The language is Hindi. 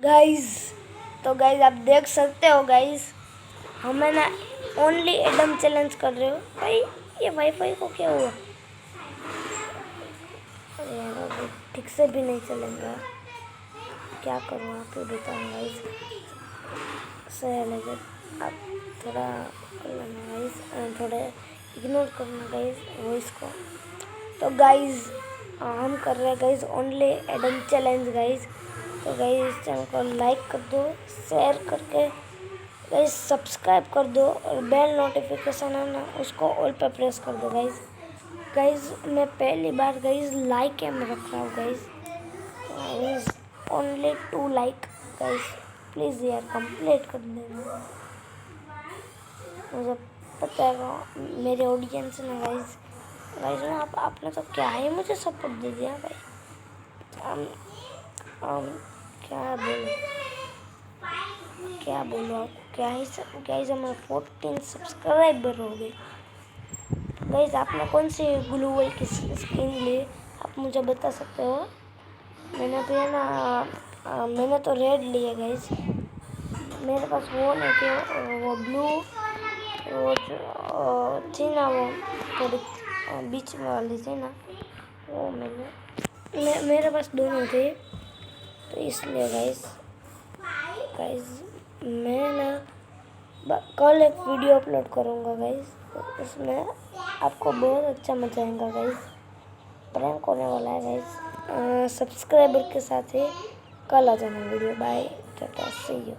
गाइस तो गाइस आप देख सकते हो गाइस, हमें ना ओनली एडम चैलेंज कर रहे हो भाई। ये वाईफाई को क्या हुआ? अरे यार अभी ठीक से भी नहीं चलेगा, क्या करूँ आप ही बताओ गाइस। सही लगे आप थोड़ा कर लेना गाइस, थोड़ा इग्नोर करना गाइस वॉइस को। तो गाइस हम कर रहे हैं guys only Adam challenge guys. तो गाइस चैनल को लाइक कर दो, शेयर करके गाइस सब्सक्राइब कर दो और बेल नोटिफिकेशन है ना उसको ऑल पे प्रेस कर दो गाइस। गाइस मैं पहली बार गाइस लाइक कैम रख रहा हूँ guys, only 2 like guys, please यार कंप्लीट कर देना। मुझे पता है मेरे ऑडियंस ने गाइस ना आपने तो क्या ही मुझे सपोर्ट दे दिया भाई। क्या बोलूँ आपको, क्या ही गाइस हमें 14 सब्सक्राइबर हो गए गाइस। आपने कौन सी ग्लू वॉल की स्किन ली आप मुझे बता सकते हो? मैंने तो है ना मैंने तो रेड ली है गाइस, मेरे पास वो नहीं थी, वो ब्लू वो थी ना, वो थोड़ी बीच में वाली थी ना, वो मेरे पास दोनों थे। तो इसलिए गाइस मैं ना कल एक वीडियो अपलोड करूँगा गाइस, उसमें आपको बहुत अच्छा मजा आएगा गाइस। प्रैंक होने वाला है गाइस, सब्सक्राइबर के साथ ही कल आ जाना video. Bye, tata, see you.